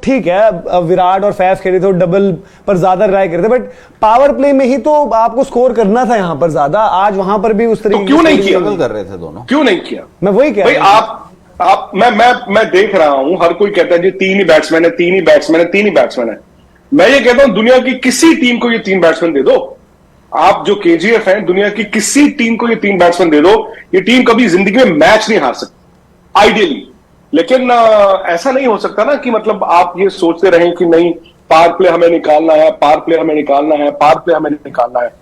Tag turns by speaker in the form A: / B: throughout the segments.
A: ठीक है विराट और फैफ खेले थे, डबल पर ज्यादा ट्राई करे थे, बट पावर प्ले में ही तो आपको स्कोर करना था यहाँ पर ज्यादा। आज वहां पर भी उस तरीके
B: तो क्यों नहीं किया?
C: कर रहे थे दोनों,
B: क्यों नहीं किया?
A: मैं वही कह रहा हूं।
B: आप मैं देख रहा हूं, हर कोई कहता है जी 3 ही बैट्समैन है, 3 ही बैट्समैन है, 3 ही बैट्समैन है। मैं ये कहता हूं दुनिया की किसी टीम को ये 3 बैट्समैन दे दो। आप जो केजीएफ हैं, दुनिया की किसी टीम को ये 3 बैट्समैन दे दो, ये टीम कभी जिंदगी में मैच नहीं हार सकती आइडियली। लेकिन ऐसा नहीं हो सकता ना कि मतलब आप ये सोचते रहें कि नहीं पावर प्ले हमें निकालना है, पावर प्ले हमें निकालना है, पावर प्ले हमें निकालना है।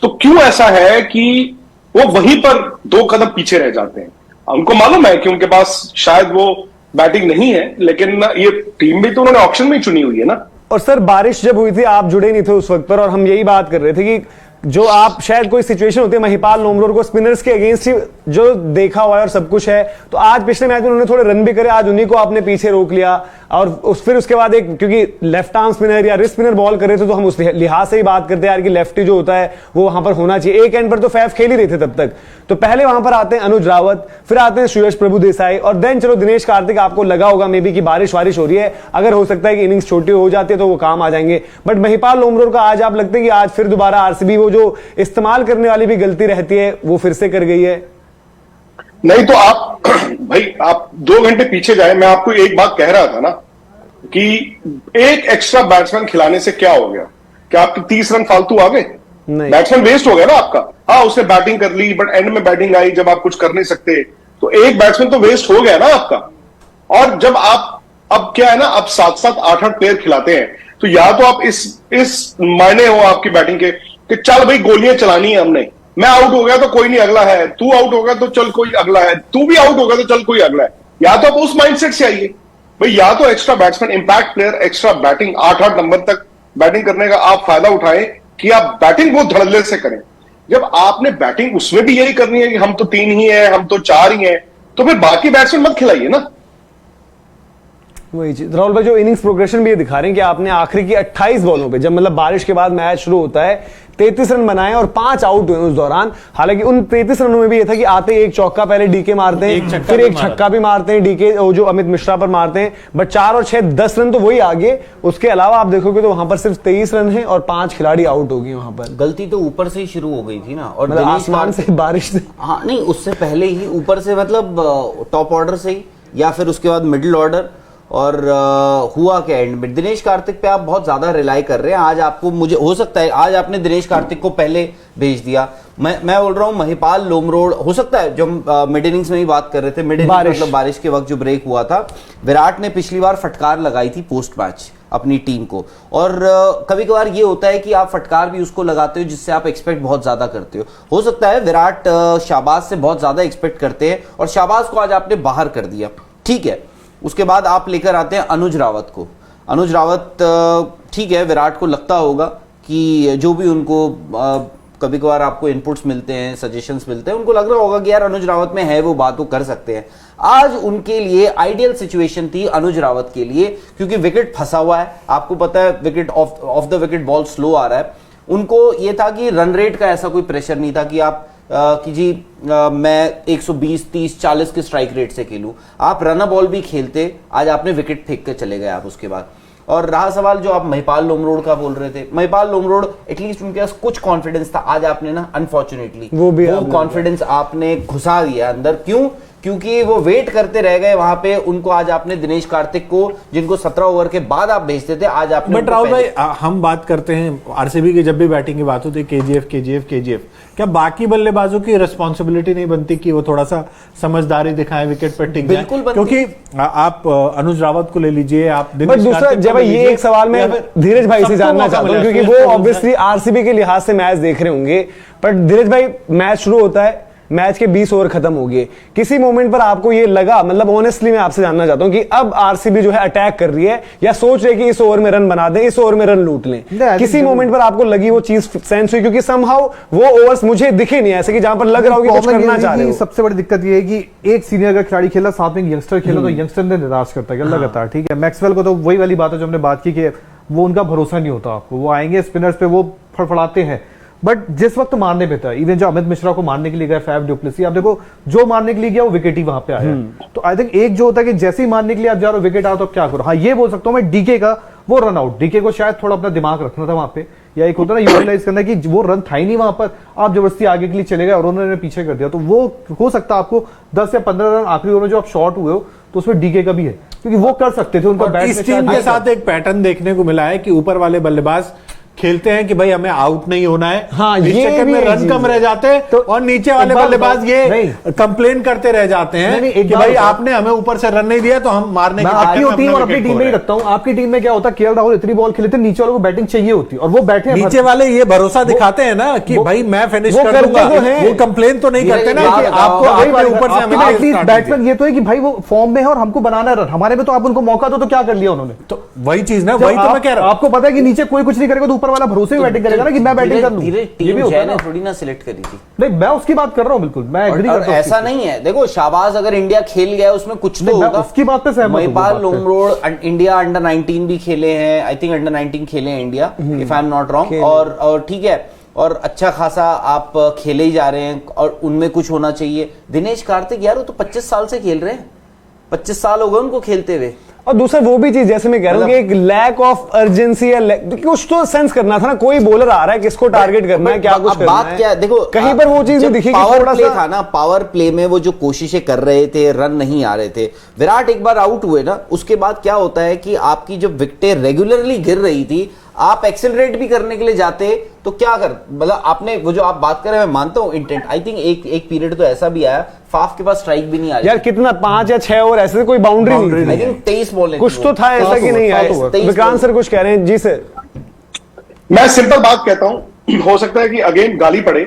B: तो क्यों ऐसा है कि वो वहीं पर 2 कदम पीछे रह जाते हैं? उनको मालूम है कि उनके पास शायद वो बैटिंग नहीं है, लेकिन ये टीम भी तो उन्होंने ऑप्शन में ही चुनी हुई है ना।
A: और सर बारिश जब हुई थी आप जुड़े नहीं थे उस वक्त पर, और हम यही बात कर रहे थे कि जो आप शायद कोई सिचुएशन होती है महिपाल लोमरोर को स्पिनर्स के अगेंस्ट ही जो देखा हुआ है और सब कुछ है, तो आज पिछले मैच में उन्होंने थोड़े रन भी करे, आज उन्हीं को आपने पीछे रोक लिया। और फिर उसके बाद एक, क्योंकि लेफ्ट आर्म स्पिनर या रिस्ट स्पिनर बॉल कर रहे थे तो हम उस लिहाज से ही बात करते हैं यार कि लेफ्टी जो होता है वो वहां पर होना चाहिए। एक एंड पर तो फैफ खेल ही रहे थे तब तक, तो पहले वहां पर आते हैं अनुज रावत, फिर आते हैं श्रेयस प्रभु देसाई, और देन चलो दिनेश कार्तिक। आपको लगा होगा मे बी कि बारिश वारिश हो रही है, अगर हो सकता है कि इनिंग्स छोटी हो जाती है तो वो काम आ जाएंगे, बट महिपाल लोमरोर का आज आप लगता है कि आज फिर दोबारा आरसीबी वो जो इस्तेमाल करने वाली भी गलती रहती है वो फिर से कर गई है?
B: नहीं तो आप भाई आप 2 घंटे पीछे जाए, मैं आपको एक बात कह रहा था ना कि एक एक्स्ट्रा बैट्समैन खिलाने से क्या हो गया? क्या आपके 30 रन फालतू आ गए? बैट्समैन वेस्ट हो गया ना आपका। हाँ उसने बैटिंग कर ली, बट एंड में बैटिंग आई जब आप कुछ कर नहीं सकते, तो एक बैट्समैन तो वेस्ट हो गया ना आपका। और जब आप अब क्या है ना, अब 7-7 8-8 प्लेयर खिलाते हैं, तो या तो आप इस मायने हो आपकी बैटिंग के कि चल भाई गोलियां चलानी है हमने, मैं आउट हो गया तो कोई नहीं अगला है, तू आउट हो गया तो चल कोई अगला है, तू भी आउट हो गया तो चल कोई अगला है। या तो आप उस माइंडसेट से आइए भाई, या तो extra batsman impact player extra batting 8-8 number तक बैटिंग करने का आप फायदा उठाएं कि आप बैटिंग बहुत धड़ल्ले से करें। जब आपने बैटिंग उसमें भी यही करनी है कि हम तो 3 ही हैं, हम तो 4 ही हैं, तो फिर बाकी बैट्समैन मत खिलाइए ना।
A: वही चीज राहुल भाई, जो इनिंग्स प्रोग्रेशन भी ये दिखा रहे हैं कि आपने आखिरी की 28 बॉलों पे, जब मतलब बारिश के बाद मैच शुरू होता है, 33 रन बनाए और 5 आउट हुए उस दौरान। हालांकि उन 33 रनों में भी ये था कि आते एक चौका पहले डीके मारते हैं, फिर एक छक्का भी मारते हैं डीके जो अमित मिश्रा पर मारते हैं, बट 4 और 6 10 रन तो वही आगे। उसके अलावा आप देखोगे तो वहां पर सिर्फ 23 रन है और 5 खिलाड़ी आउट हो गए। वहां पर गलती तो ऊपर से ही शुरू हो गई थी ना, और मतलब आसमान से बारिश से,
C: हाँ नहीं उससे पहले ही ऊपर से, मतलब टॉप ऑर्डर से ही, या फिर उसके बाद मिडिल ऑर्डर, और हुआ क्या एंड में दिनेश कार्तिक पे आप बहुत ज्यादा रिलाई कर रहे हैं। आज आपको, मुझे हो सकता है आज आपने दिनेश कार्तिक को पहले भेज दिया। मैं बोल रहा हूं महिपाल लोमरोड, हो सकता है जो मिड इनिंग्स में ही बात कर रहे थे, मिड इनिंग्स मतलब बारिश के वक्त जो ब्रेक हुआ था, विराट ने पिछली बार फटकार लगाई थी पोस्ट मैच अपनी टीम को, और कभी कभार ये होता है कि आप फटकार भी उसको लगाते हो जिससे आप एक्सपेक्ट बहुत ज्यादा करते हो सकता है विराट शाहबाज से बहुत ज्यादा एक्सपेक्ट करते हैं, और शाहबाज को आज आपने बाहर कर दिया, ठीक है। उसके बाद आप लेकर आते हैं अनुज रावत को। अनुज रावत ठीक है, विराट को लगता होगा कि जो भी उनको कभी कभार आपको इनपुट्स मिलते हैं, सजेशंस मिलते हैं, उनको लग रहा होगा कि यार अनुज रावत में है वो बात, वो कर सकते हैं। आज उनके लिए आइडियल सिचुएशन थी अनुज रावत के लिए, क्योंकि विकेट फंसा हुआ है, आपको पता है wicket off the wicket ball slow आ रहा है। उनको ये था कि रन रेट का ऐसा कोई प्रेशर नहीं था कि आप कि जी मैं 120 30 40 के स्ट्राइक रेट से खेलूं, आप रन बॉल भी खेलते, आज आपने विकेट फेंक के चले गए आप उसके बाद। और रहा सवाल जो आप महिपाल लोमरोड का बोल रहे थे, महिपाल लोमरोड एटलीस्ट उनके पास कुछ कॉन्फिडेंस था, आज आपने ना अनफॉर्चुनेटली वो कॉन्फिडेंस आपने घुसा दिया अंदर। क्यों? क्योंकि वो वेट करते रह गए वहां पे, उनको आज आपने दिनेश कार्तिक को, जिनको 17 ओवर के बाद आप भेजते थे, आज आपने।
D: बट राहुल भाई हम बात करते हैं आरसीबी की, जब भी बैटिंग की बात होती है केजीएफ, क्या बाकी बल्लेबाजों की रिस्पॉन्सिबिलिटी नहीं बनती कि वो थोड़ा सा समझदारी दिखाएं, विकेट पर टिक जाएं? क्योंकि आप अनुज रावत को ले लीजिए, आप
A: दूसरा जब ये एक सवाल मैं धीरज भाई से जानना चाहता हूं, क्योंकि वो ऑब्वियसली आरसीबी के लिहाज से मैच देख रहे होंगे, बट धीरज भाई मैच शुरू होता है, मैच के 20 ओवर खत्म हो गए, किसी मोमेंट पर आपको ये लगा, मतलब ऑनेस्टली मैं आपसे जानना चाहता हूं कि अब आरसीबी जो है अटैक कर रही है या सोच रहे कि इस ओवर में रन बना दें, इस ओवर में रन लूट लें, किसी मोमेंट पर आपको लगी वो चीज सेंस हुई? क्योंकि समहाउ वो ओवर्स मुझे दिखे नहीं ऐसे कि जहां पर लग रहा हो कि कुछ करना चाह रहे हो।
E: सबसे बड़ी दिक्कत ये है कि एक सीनियर का खिलाड़ी खेला, साथ में यंगस्टर खेला, तो यंगस्टर ने निराश करता है लगातार, ठीक है। मैक्सवेल को तो वही वाली बात है जो हमने बात की कि वो उनका भरोसा नहीं होता आपको, वो आएंगे स्पिनर्स पे, वो फड़फड़ाते हैं, बट जिस वक्त मारने पे था, इवन जो अमित मिश्रा को मारने के लिए गया फैफ डुप्लेसी, आप देखो जो मारने के लिए गया वो विकेट ही वहां पे आया। तो आई थिंक एक जो होता है कि जैसे ही मारने के लिए आप जा रहे हो विकेट आओ तो क्या करो। हाँ ये बोल सकता हूं मैं डीके का वो रन आउट, डीके को शायद थोड़ा अपना दिमाग रखना था वहां पे, या एक होता है ना यूटिलाइज करना कि वो रन था ही नहीं वहां पर, आप जबरदस्ती आगे के लिए चले गए और उन्होंने पीछे कर दिया। तो वो हो सकता है आपको 10 या 15 रन आखिरी ओवर में जो आप शॉर्ट हुए हो तो उसमें डीके का भी है, क्योंकि वो कर सकते थे उनका बैट।
D: इस टीम के साथ एक पैटर्न देखने को मिला है कि ऊपर वाले बल्लेबाज खेलते हैं कि भाई हमें आउट नहीं होना है,
A: हाँ,
D: इस
A: ये
D: चक्कर
A: भी
D: में
A: एक
D: रन
A: चीज
D: कम
A: है।
D: रह जाते हैं
E: तो
D: और नीचे वाले बल्लेबाज ये कंप्लेन करते रह जाते हैं
E: नहीं, एक
D: कि
E: बात
D: भाई
E: बताओ।
D: आपने हमें ऊपर से रन नहीं दिया तो हम मारने
E: मैं
D: के
E: आपकी
D: चक्कर में
E: टीम
D: अपना
E: और अपनी
D: विकेट
E: टीम
D: खो
E: में ही
D: रहे हैं।
E: रखता हूं। आपकी टीम में क्या होता, केएल राहुल इतनी बॉल खेले थे नीचे वालों को बैटिंग चाहिए होती और वो बैठे हैं
D: नीचे वाले ये भरोसा दिखाते हैं ना कि भाई मैं फिनिश
A: वो
D: कर
A: करते
D: दूंगा,
A: तो हैं।
D: वो कंप्लेन तो नहीं करते ना कि
C: देखिए,
D: आपको
C: वही
D: आपने ऊपर से हमें start कीजिए।
E: बैट्समैन ये तो है कि भाई वो फॉर्म में है और हमको बनाना है रन, हमारे में तो आप उनको मौका दो तो क्या कर लिया उन्होंने।
D: तो वही चीज ना,
E: जब
D: वही तो मैं
E: आप-
D: कह रहा हूं।
E: आपको पता है कि नीचे कोई कुछ नहीं करेगा तो ऊपर वाला भरोसे में बैटिंग करेगा ना कि मैं बैटिंग कर लूं।
C: धीरे
E: ये भी
C: टीम
E: होता है
C: जैन
E: ना।
C: ने थोड़ी ना सिलेक्ट करी थी।
E: नहीं मैं उसकी बात कर रहा हूं, बिल्कुल मैं एग्री
C: और
E: करता हूं
C: ऐसा
E: उसकी।
C: नहीं है, देखो शाहबाज अगर इंडिया खेल गया उसमें कुछ तो
E: नहीं, मैं
C: होगा।
E: उसकी बात पे सहमत हूं,
C: महिपाल
E: वो बात पे।
C: लोमरोड इंडिया अंडर 19 भी खेले हैं, आई थिंक अंडर 19 खेले हैं India, if I am not wrong. और ठीक है, और अच्छा खासा आप खेले ही जा रहे हैं और उनमें कुछ होना चाहिए। दिनेश कार्तिक यार वो तो 25 साल से खेल रहे हैं, 25 साल हो गए उनको खेलते हुए।
A: और दूसरा वो भी चीज जैसे मैं कह रहा हूँ कि एक लैक ऑफ अर्जेंसी या कुछ तो सेंस करना था ना, कोई बॉलर आ रहा है किसको टारगेट करना है, क्या कुछ
C: अब
A: करना
C: बात
A: है।
C: क्या है, देखो
A: कहीं पर वो चीज
C: जब
A: दिखी कि
C: पावर
A: थोड़ा
C: प्ले
A: सा
C: था ना, पावर प्ले में वो जो कोशिशें कर रहे थे, रन नहीं आ रहे थे। विराट एक बार आउट हुए ना, उसके बाद क्या होता है कि आपकी जो विकेटें रेगुलरली गिर रही थी, आप एक्सेलरेट भी करने के लिए जाते तो क्या कर, मतलब आपने वो जो आप बात कर रहे हैं मैं मानता हूं इंटेंट। आई थिंक एक पीरियड तो ऐसा भी आया फाफ के पास स्ट्राइक भी नहीं आ रही।
A: यार कितना 5 या 6 ओवर ऐसे कोई बाउंड्री नहीं
C: आई
A: थी।
C: थिंक 23 बॉल
A: कुछ तो था ऐसा कि नहीं आया। विक्रांत सर कुछ कह रहे हैं जी सर।
B: मैं सिंपल बात कहता हूं, हो सकता है कि अगेन गाली पड़े,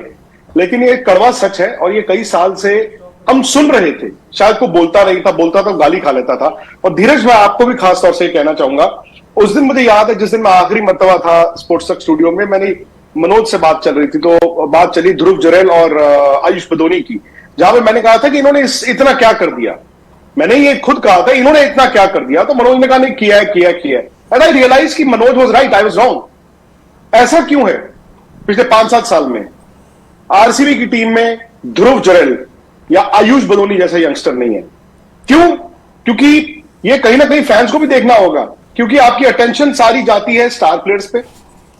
B: लेकिन ये कड़वा सच है और ये कई साल से हम सुन रहे थे। शायद को बोलता नहीं था, बोलता तो गाली खा लेता था। और धीरज मैं आपको भी खास तौर से कहना चाहूंगा, उस दिन मुझे याद है जिस दिन मैं आखिरी मर्तबा था स्पोर्ट्स तक स्टूडियो में, मैंने मनोज से बात चल रही थी, तो बात चली ध्रुव जुरैल और आयुष बदोनी की, जहां पे मैंने कहा था कि इन्होंने इतना क्या कर दिया। मैंने ये खुद कहा था इन्होंने इतना क्या कर दिया, तो मनोज ने कहा नहीं किया है किया किया है। एंड आई रियलाइज कि Manoj was right, I was wrong. ऐसा क्यों है पिछले 5-7 साल में आरसीबी की टीम में ध्रुव जुरैल या आयुष बदोनी जैसा यंगस्टर नहीं है? क्यों? क्योंकि ये कहीं ना कहीं फैंस को भी देखना होगा, क्योंकि आपकी अटेंशन सारी जाती है स्टार प्लेयर्स पे,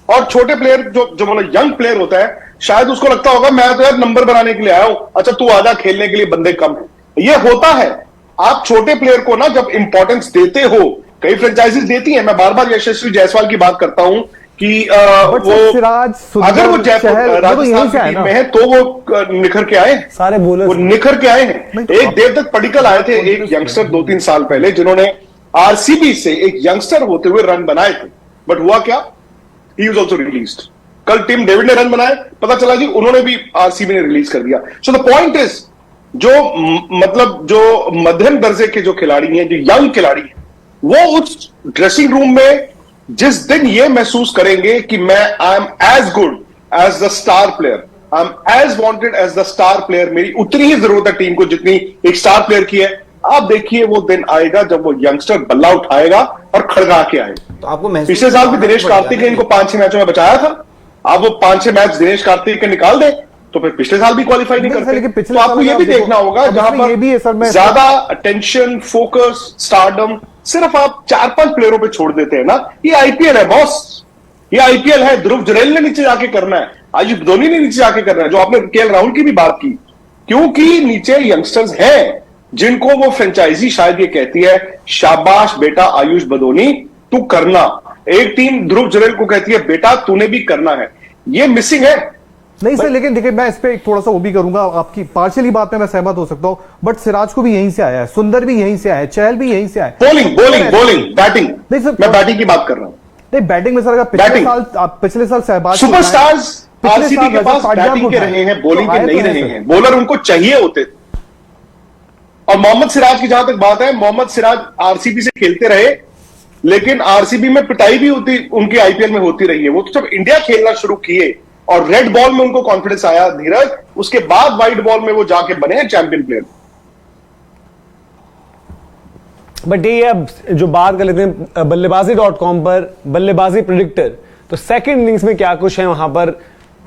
B: और छोटे प्लेयर जो मतलब यंग प्लेयर होता है, शायद उसको लगता होगा मैं तो यार नंबर बनाने के लिए आया हूं, अच्छा तू आजा खेलने के लिए, बंदे कम है। ये होता है, आप छोटे प्लेयर को ना जब इंपॉर्टेंस देते हो, कई फ्रेंचाइजीज देती हैं, मैं बार बार यशस्वी जायसवाल की बात करता हूं कि वो
E: सिराज
B: अगर वो जयपुर राजस्थान की टीम में है तो वो निखर के आए,
A: सारे
B: वो
A: बॉलर
B: निखर के आए हैं। एक देवदत्त पडिक्कल आए थे, एक यंगस्टर 2-3 साल पहले, जिन्होंने आरसीबी से एक यंगस्टर होते हुए रन बनाए थे, बट हुआ क्या, ही वाज आल्सो रिलीज्ड। कल टीम डेविड ने रन बनाए, पता चला जी उन्होंने भी आरसीबी ने रिलीज कर दिया। सो द पॉइंट इज, जो मतलब जो मध्यम दर्जे के जो खिलाड़ी हैं, जो यंग खिलाड़ी हैं, वो उस ड्रेसिंग रूम में जिस दिन ये महसूस करेंगे कि मैं I am as good as the star player, I am as wanted as the star player, मेरी उतनी ही जरूरत है टीम को जितनी एक स्टार प्लेयर की है, आप देखिए वो दिन आएगा जब वो यंगस्टर बल्ला उठाएगा और खड़गा के आएगा।
C: तो आपको महसूस
B: पिछले साल भी दिनेश कार्तिक ने इनको 5-6 मैचों में बचाया था। आप वो 5-6 मैच दिनेश कार्तिक के निकाल दें तो फिर पिछले साल भी क्वालिफाई नहीं करते।
E: लेकिन पिछले
B: तो आपको
E: साल
B: ये
E: आप
B: भी
E: देखो,
B: देखना होगा
E: अब
B: जहां
E: इसमें ये भी है सर,
B: पर
E: मैं
B: ज्यादा अटेंशन, फोकस, स्टारडम सिर्फ आप 4-5 प्लेयरों पे छोड़ देते हैं ना। ये आईपीएल है बॉस, ये आईपीएल है। ध्रुव जुरैल ने नीचे जाके करना है, आयुष धोनी ने नीचे जाके करना है, जो आपने केएल राहुल की भी बात की, क्योंकि नीचे यंगस्टर्स हैं जिनको वो फ्रेंचाइजी शायद ये कहती है शाबाश बेटा आयुष बदोनी तू करना। एक टीम ध्रुव जुरैल को कहती है बेटा तूने भी करना है। ये मिसिंग है।
E: नहीं सर, लेकिन देखिए मैं इस पे थोड़ा सा वो भी करूंगा, आपकी पार्शियली बात में मैं सहमत हो सकता हूं, बट सिराज को भी यहीं से आया है, सुंदर भी यहीं से आया है, चहल भी यहीं से आया है।
B: बॉलिंग बैटिंग,
E: नहीं सर,
B: मैं बैटिंग की बात कर रहा हूं।
E: नहीं बैटिंग में सर अगर पिछले साल सहबाज
B: सुपरस्टार्स
E: पिछले
B: आरसीबी
E: साल
B: के
E: रजत
B: पास
E: पाटियार
B: बैटिंग
E: को
B: के
E: उठाए।
B: रहे हैं, बॉलिंग के
E: तो
B: नहीं
E: आए तो
B: रहे
E: हैं
B: हैं, बॉलर उनको चाहिए होते थे। और मोहम्मद सिराज की जहां तक बात है, मोहम्मद सिराज आरसीबी से खेलते रहे, लेकिन आरसीबी में पिटाई भी होती उनकी आईपीएल में होती रही है। वो तो जब इंडिया खेलना शुरू किए और रेड बॉल में उनको कॉन्फिडेंस आया धीरज, उसके बाद व्हाइट बॉल में वो जाके बने हैं चैंपियन प्लेयर।
A: बट ये अब जो बात कर लेते हैं बल्लेबाजी.com पर बल्लेबाजी प्रिडिक्टर, तो सेकंड इनिंग्स में क्या कुछ है वहां पर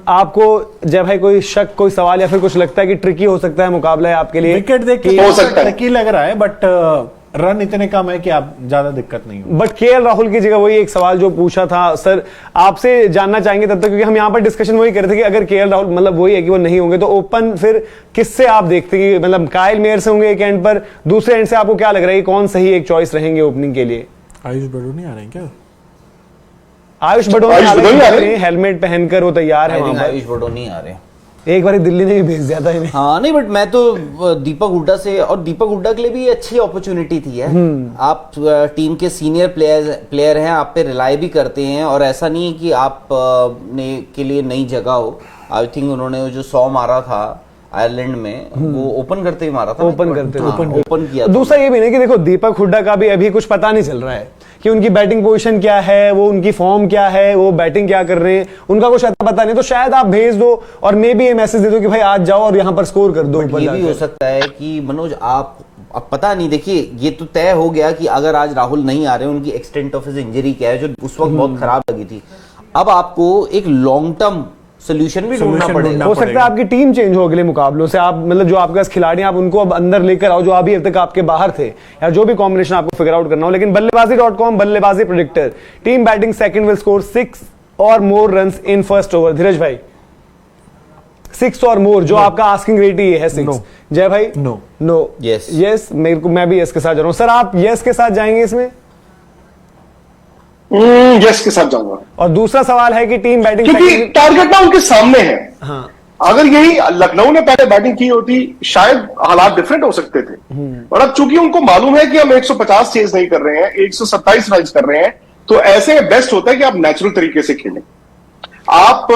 A: आपको जब है कोई शक, कोई सवाल या फिर कुछ लगता है कि ट्रिकी हो सकता है मुकाबला है आपके लिए?
D: विकेट देख के
B: हो सकता है।
D: ट्रिकी लग रहा है, बट रन इतने कम है कि आप ज्यादा दिक्कत नहीं हो।
A: बट केएल राहुल की जगह वही एक सवाल जो पूछा था सर, आपसे जानना चाहेंगे तब तक, क्योंकि हम यहाँ पर डिस्कशन वही कर रहे थे कि अगर केएल राहुल मतलब वही है कि वो नहीं होंगे तो ओपन फिर किससे आप देखते हैं कि मतलब काइल मेयर से होंगे एक एंड पर, दूसरे एंड से आपको क्या लग रहा है कि कौन सही एक चॉइस रहेंगे ओपनिंग के लिए?
D: आयुष बड़ू नहीं आ रहे हैं क्या?
A: आयुष बडोनी हेलमेट पहनकर वो तैयार है वहां पर।
C: आयुष बड़ो नहीं आ रहे।
A: एक बार दिल्ली ने भी भेज दिया था इन्हें।
C: हाँ नहीं, बट मैं तो दीपक हुड्डा से, और दीपक हुड्डा के लिए भी अच्छी अपॉर्चुनिटी थी है। आप टीम के सीनियर प्लेयर हैं, आप पे रिलाई भी करते हैं, और ऐसा नहीं है कि आप ने के लिए नई जगह हो। आई थिंक उन्होंने जो 100 मारा था आयरलैंड में, वो ओपन करते ही मारा था।
A: ओपन करते
C: ओपन किया।
A: दूसरा ये भी नहीं कि देखो दीपक हुड्डा का भी अभी कुछ पता नहीं चल रहा है कि उनकी बैटिंग पोजीशन क्या है, वो उनकी फॉर्म क्या है, वो बैटिंग क्या कर रहे हैं, उनका कुछ पता नहीं। तो शायद आप भेज दो और मे भी ये मैसेज दे दो कि भाई आज जाओ और यहाँ पर स्कोर कर दो।
C: ये भी हो सकता है कि मनोज आप अब पता नहीं, देखिए ये तो तय हो गया कि अगर आज राहुल नहीं आ रहे, उनकी एक्सटेंट ऑफ हिज इंजरी क्या है जो उस वक्त बहुत खराब लगी थी। अब आपको एक लॉन्ग टर्म सोल्यूशन भी ढूंढना पड़ेगा।
A: हो सकता है आपकी टीम चेंज हो अगले मुकाबलों से, आप मतलब जो आपके पास खिलाड़ी आप उनको अब अंदर लेकर आओ जो अभी अब तक आपके बाहर थे, या जो भी कॉम्बिनेशन आपको फिगर आउट करना हो। लेकिन बल्लेबाजी.com बल्लेबाजी predictor, team batting second will score 6 और मोर रन्स इन फर्स्ट ओवर। धीरज भाई 6 और मोर जो आपका आस्किंग रेट ही है 6। जय भाई नो यस मेरे को, मैं भी यस के साथ जा रहा हूं। सर आप यस के साथ जाएंगे इसमें?
B: यस के साथ जाऊंगा।
A: और दूसरा सवाल है कि टीम बैटिंग
B: क्योंकि टारगेट ना उनके सामने है।
A: हाँ।
B: अगर यही लखनऊ ने पहले बैटिंग की होती शायद हालात डिफरेंट हो सकते थे, और अब चूंकि उनको मालूम है कि हम 150 चेज नहीं कर रहे हैं, 127 रन कर रहे हैं, तो ऐसे में बेस्ट होता है कि आप नेचुरल तरीके से खेलें। आप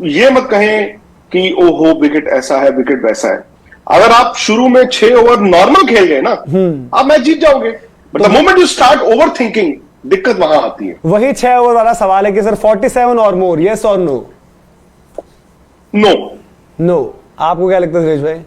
B: ये मत कहें कि ओहो विकेट ऐसा है विकेट वैसा है। अगर आप शुरू में 6 ओवर नॉर्मल खेल गए ना, आप मैच जीत जाओगे। But the moment you start over thinking, दिक्कत वहां आती है।
A: वही 6 ओवर वाला सवाल है कि सर 47 और मोर, यस और नो? नो। आपको क्या लगता है धीरज भाई?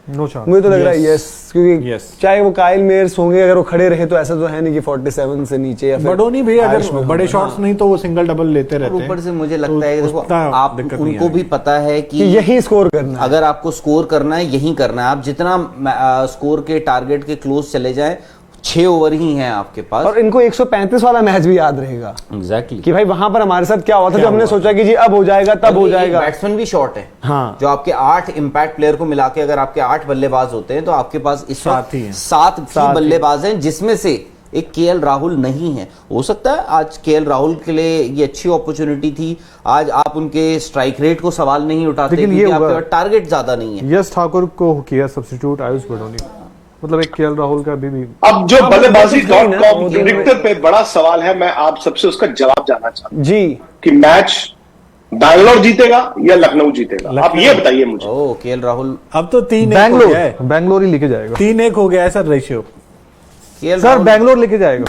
E: No chance.
A: मुझे तो लग रहा है यस, क्योंकि
D: Yes.
A: चाहे वो काइल मेयर्स होंगे, अगर वो खड़े रहे तो ऐसा तो है नहीं कि 47 से नीचे या फिर
D: बडोनी भी अगर
A: आयुष में
D: बड़े
A: होगा।
D: शॉट्स नहीं तो वो सिंगल डबल लेते रहते हैं।
C: ऊपर से मुझे लगता है कि देखो
D: उतना
C: आप
D: दिक्कत नहीं
C: उनको भी
D: आएगी।
C: पता है
A: कि
C: कि
A: यही स्कोर करना है।
C: अगर आपको स्कोर करना है यही करना है। आप जितना स्कोर के टारगेट के क्लोज चले जाएं, 6 ओवर ही हैं आपके पास।
A: और इनको 135 वाला मैच भी याद रहेगा
C: एग्जैक्टली
A: कि भाई वहां पर हमारे साथ क्या हुआ था, जो हमने सोचा कि जी अब हो जाएगा तब हो जाएगा।
C: बैट्समैन भी शॉर्ट है।
A: हाँ।
C: जो आपके 8 इंपैक्ट प्लेयर को मिला के अगर आपके 8 बल्लेबाज होते हैं तो आपके पास इस वक्त
D: 7 ही हैं।
C: 7
A: ही
C: बल्लेबाज हैं, जिसमें से एक केएल राहुल नहीं है। हो सकता है आज केएल राहुल के लिए ये अच्छी अपॉर्चुनिटी थी। आज आप उनके स्ट्राइक रेट को सवाल नहीं उठाते
E: लेकिन ये
C: क्योंकि आपके
E: हुआ।
C: पास टारगेट ज्यादा नहीं है।
E: यस ठाकुर को किया सब्स्टिट्यूट आयुष बडोनी, मतलब एक केएल राहुल का भी
B: अब जो बल्लेबाजी.com
A: वो तो
B: प्रेडिक्टर पे बड़ा सवाल है, मैं आप सबसे उसका जवाब जानना चाहता हूं
A: जी।
B: कि मैच बैंगलोर जीतेगा या लखनऊ जीतेगा, आप ये बताइए मुझे।
C: ओ केएल राहुल
D: अब तो 3-1 हो गया है।
E: बैंगलोर ही लेके जाएगा
D: 3-1 हो गया है sir ratio.
C: KL
E: sir,
C: Rahul
E: Bangalore लेके जाएगा।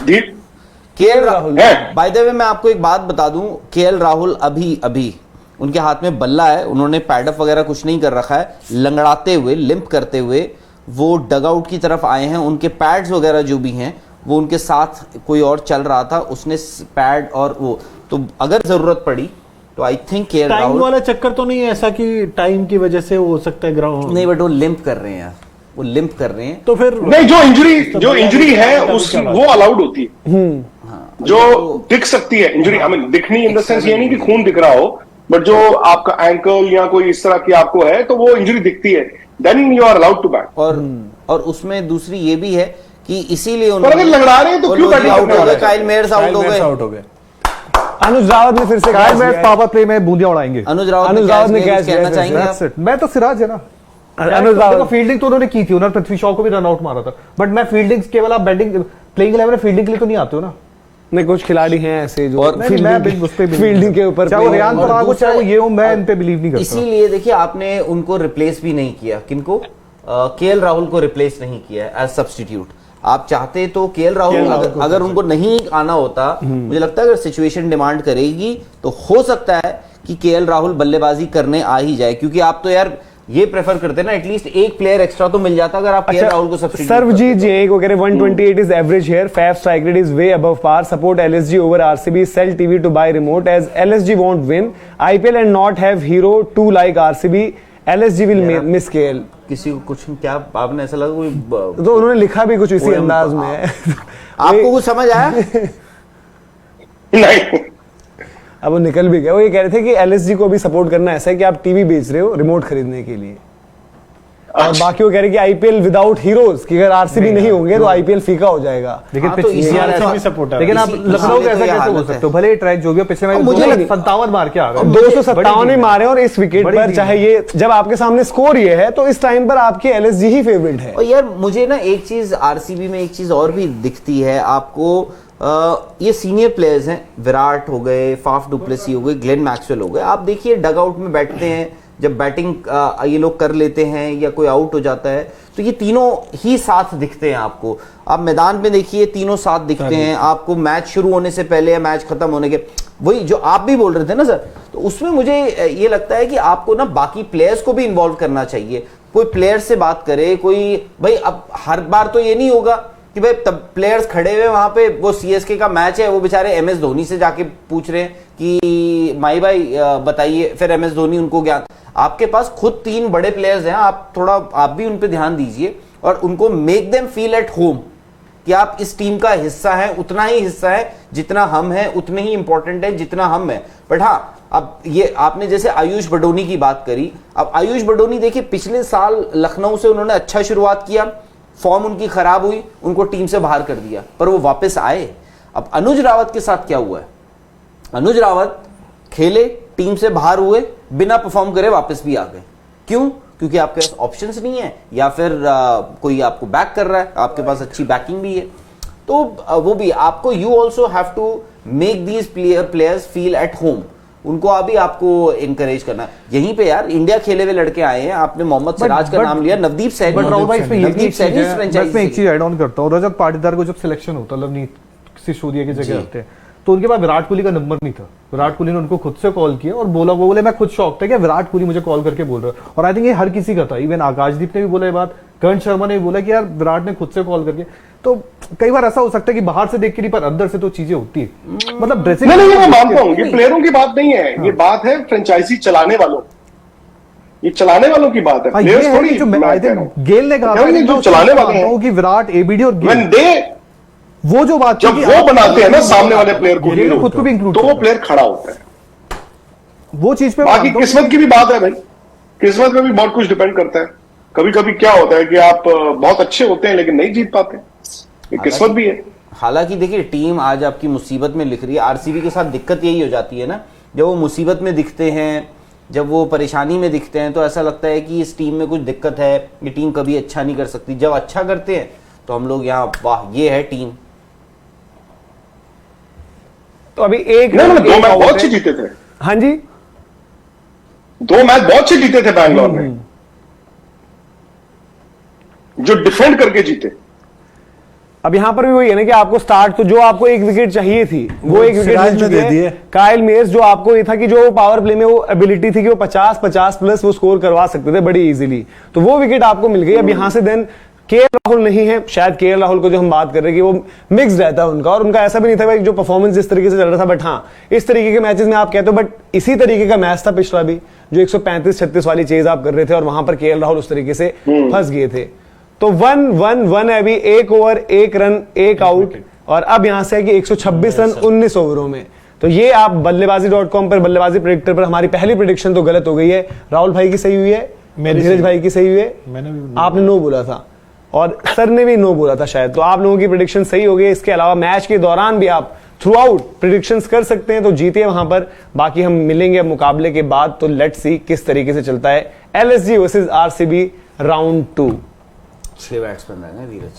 C: केएल राहुल
B: है।
C: बाय द वे मैं आपको एक बात बता दूं, केएल राहुल अभी उनके हाथ में बल्ला है, उन्होंने पैडअप वगैरह कुछ नहीं कर रखा है। लंगड़ाते हुए, लिंप करते हुए वो डगआउट की तरफ आए हैं। उनके पैड्स वगैरह जो भी हैं वो उनके साथ कोई और चल रहा था, उसने पैड और वो, तो अगर जरूरत पड़ी तो I think KL
D: time
C: Rahul
D: वाला चक्कर तो नहीं है ऐसा कि टाइम की वजह से हो सकता है ग्राउंड
C: नहीं, बट वो लिंप कर रहे हैं यार, वो लिंप कर रहे हैं।
D: तो फिर
B: नहीं, जो इंजरी है उस वो अलाउड होती है, जो दिख सकती है इंजरी। आई मीन दिखनी इन द सेंस ये नहीं कि खून दिख रहा हो, बट जो आपका एंकल या कोई इस तरह की आपको है तो वो इंजरी दिखती है, then you are allowed to bat.
C: और उसमें दूसरी ये भी है कि इसीलिए
B: पर अगर लग रहे हैं तो क्यों बैटिंग
C: आउट
B: करने
C: हो
B: वाले
C: गए, काइल मेयर्स आउट हो गए।
D: आउट हो गए।
A: अनुज रावत ने फिर से
E: काइल
A: catch
E: मैच
A: लिया है।
E: पावर प्ले में बूंदियां उड़ाएंगे।
C: अनुज रावत
A: अनुज रावत ने
C: क्या
A: catch
C: कहना
A: लिया
C: चाहेंगे
E: That's
C: आप?
E: it. मैं तो सिराज है ना।
A: अनुज रावत
E: फील्डिंग तो उन्होंने की थी, उन्होंने पृथ्वी शॉ को भी रन आउट मारा था, बट मैं फील्डिंग केवल आप बैटिंग प्लेइंग 11 में फील्डिंग के लिए तो नहीं आते हो ना।
A: में कुछ खिलाड़ी हैं ऐसे जो
C: और
A: फील्डिंग के ऊपर
E: चाहे वो
A: play-
E: रेयान
C: और
E: पराग हो, चाहे वो
C: दूसरा-
E: ये हो, मैं इन पे बिलीव नहीं करता।
C: इसीलिए देखिए आपने उनको रिप्लेस भी नहीं किया। किनको? केएल राहुल को रिप्लेस नहीं किया एज सब्स्टिट्यूट। आप चाहते तो केएल राहुल अगर उनको नहीं आना होता, मुझे लगता है अगर सिचुएशन डिमांड करेगी तो हो सकता है कि केएल राहुल बल्लेबाजी करने आ ही जाए, क्योंकि आप तो यार ये प्रेफर करते हैं ना, एटलीस्ट एक प्लेयर एक्स्ट्रा तो मिल जाता अगर आप केएल राहुल को सब्स्टिट्यूट
A: सर्वजीत जी को कह रहे 128 is average here, Faf strike rate is way above par, support LSG over RCB, sell TV to buy remote as LSG won't win IPL and not have hero to like RCB, LSG will miss KL.
C: किसी को कुछ क्या आपने ऐसा लगा कोई
A: तो उन्होंने लिखा भी कुछ इसी अंदाज में है।
C: आपको कुछ समझ आया?
B: नहीं,
A: अब वो निकल भी गया। वो ये कह रहे थे कि एलएसजी को भी सपोर्ट करना ऐसा है कि आप टीवी बेच रहे हो रिमोट खरीदने के लिए, और बाकी वो कह रहे कि आईपीएल विदाउट हीरोज कि अगर आरसीबी नहीं होंगे तो आईपीएल फीका हो जाएगा।
E: लेकिन
C: हाँ, तो इसी
D: आरसीबी सपोर्टर,
E: लेकिन आप लखनऊ
C: तो
E: कैसा कैसे हो सकते हो? भले ट्रैक जो भी पिछले मैच
A: मुझे
E: 57 मार के आ गए,
A: 257 मारे और इस विकेट
E: बड़ी
A: पर,
E: टीम
A: चाहे ये जब आपके सामने स्कोर ये है तो इस टाइम पर आपके एलएसजी ही फेवरेट है।
C: और यार मुझे ना एक चीज आरसीबी में एक चीज और भी दिखती है आपको, ये सीनियर प्लेयर्स हैं, विराट हो गए, फाफ डुप्लेसी हो गए, ग्लेन मैक्सवेल हो गए, आप देखिए डगआउट में बैठते हैं जब बैटिंग ये लोग कर लेते हैं या कोई आउट हो जाता है तो ये तीनों ही साथ दिखते हैं आपको। आप मैदान में देखिए तीनों साथ दिखते हैं आपको, मैच शुरू होने से पहले या मैच खत्म होने के, वही जो आप भी बोल रहे थे ना सर, तो उसमें मुझे ये लगता है कि आपको ना बाकी प्लेयर्स को भी इन्वॉल्व करना चाहिए, कोई प्लेयर से बात करे, कोई भाई अब हर बार तो ये नहीं होगा कि भाई तब प्लेयर्स खड़े हुए वहां पे, वो सीएसके का मैच है, वो बेचारे एमएस धोनी से जाके पूछ रहे हैं कि माई भाई बताइए, फिर एमएस धोनी उनको ज्ञान, आपके पास खुद 3 बड़े प्लेयर्स हैं, आप थोड़ा आप भी उन पे ध्यान दीजिए और उनको make them feel at home कि आप इस टीम का हिस्सा हैं, उतना ही हिस्सा है जितना हम हैं, उतने ही इंपॉर्टेंट है जितना हम हैं। बट हाँ, अब ये आपने जैसे आयुष बडोनी की बात करी, अब आयुष बडोनी देखिए पिछले साल लखनऊ से उन्होंने अच्छा शुरुआत किया, फॉर्म उनकी खराब हुई, उनको टीम से बाहर कर दिया, पर वो वापस आए। अब अनुज रावत के साथ क्या हुआ है? अनुज रावत खेले, टीम से बाहर हुए, बिना परफॉर्म करे वापस भी आ गए। क्यों? क्योंकि आपके पास ऑप्शंस नहीं है या फिर कोई आपको बैक कर रहा है, आपके पास अच्छी बैकिंग भी है, तो वो भी आपको, you also have to make these players feel at home, उनको अभी आपको इनकरेज करना है। यहीं पे यार इंडिया खेले हुए लड़के आए हैं, आपने मोहम्मद सिराज का नाम लिया, नवदीप सैनी,
E: बट राहुल भाई इसमें ये
C: नवदीप सैनी
E: मैं
C: फ्रेंचाइजी
E: एक चीज ऐड ऑन करता हूँ, रजत पाटीदार को जब सिलेक्शन होता लवनीत सिसोदिया की जगह आते हैं तो उनके पास विराट कोहली का नंबर नहीं था, विराट कोहली ने उनको खुद से कॉल किया और बोला, वो बोले मैं खुद शॉक था कि विराट कोहली मुझे कॉल करके बोल रहा है, और आई थिंक ये हर किसी का था, इवन आकाशदीप ने भी बोला ये बात, करण शर्मा ने भी बोला कि यार विराट ने खुद से कॉल करके, तो कई बार ऐसा हो सकता है कि बाहर से देख के नहीं पर अंदर से तो चीजें होती है, मतलब ड्रेसिंग
B: नहीं, मैं मानता हूँ, ये प्लेयरों की बात नहीं है, ये बात है फ्रेंचाइजी चलाने वालों, ये चलाने वालों की बात है, प्लेयर्स थोड़ी।
E: गेल ने कहा
B: जो चलाने वाले हैं
E: कि विराट, एबीडी और
B: गेल,
E: वो जो बात
B: जब वो बनाते हैं ना सामने वाले प्लेयर को हीरो,
E: खुद को भी इंक्लूड,
B: तो वो प्लेयर खड़ा होता है।
E: वो चीज पे
B: बाकी किस्मत की भी बात है भाई, किस्मत में भी बहुत कुछ डिपेंड करता है। कभी कभी क्या होता है कि आप बहुत अच्छे होते हैं लेकिन नहीं जीत पाते, ये किस्मत भी है।
C: हालांकि देखिए टीम आज आपकी मुसीबत में लिख रही है, आरसीबी के साथ दिक्कत यही हो जाती है ना, जब वो मुसीबत में दिखते हैं, जब वो परेशानी में दिखते हैं तो ऐसा लगता है कि इस टीम में कुछ दिक्कत है, ये टीम कभी अच्छा नहीं कर सकती। जब अच्छा करते हैं तो हम लोग यहाँ वाह ये है टीम।
A: तो अभी एक
B: 2 मैच बहुत अच्छे जीते थे।
A: हाँ जी,
B: 2 मैच बहुत अच्छे जीते थे बैंगलोर में, जो डिफेंड करके जीते।
A: अब यहां पर भी वही है ना कि आपको स्टार्ट, तो जो आपको एक विकेट चाहिए थी वो एक विकेट मिल चुकी है। काइल मेयर्स, जो आपको ये था कि जो पावर प्ले में वो एबिलिटी थी कि वो 50-50 प्लस वो स्कोर करवा सकते थे बड़ी इजीली, तो वो विकेट आपको मिल गई। अब यहां से देन केएल राहुल नहीं है, शायद केएल राहुल को जो हम बात कर रहे हैं कि वो मिक्स रहता है उनका, और उनका ऐसा भी नहीं था भाई जो परफॉर्मेंस इस तरीके से चल रहा था, बट हाँ इस तरीके के मैचेस में आप कहते हो, बट इसी तरीके का मैच था पिछला भी जो 135-36 वाली चेज आप कर रहे थे, और वहां पर केएल राहुल उस तरीके से फंस गए थे। तो 1-1-1 है अभी, 1 ओवर 1 रन 1 आउट, और अब यहां से है कि 126 रन 19 ओवरों में। तो ये आप बल्लेबाजी.com पर, बल्लेबाजी प्रेडिक्टर पर हमारी पहली प्रेडिक्शन तो गलत हो गई है, राहुल भाई की सही हुई है, धीरज भाई की सही हुई है, आपने नो बोला था और सर ने भी नो बोला था शायद, तो आप लोगों की प्रेडिक्शन सही हो गई। इसके अलावा मैच के दौरान भी आप थ्रू आउट प्रेडिक्शंस कर सकते हैं, तो जीते वहां पर। बाकी हम मिलेंगे मुकाबले के बाद, तो लेट्स सी किस तरीके से चलता है LSG versus RCB round 2।
C: 6 batsman है ना धीरज।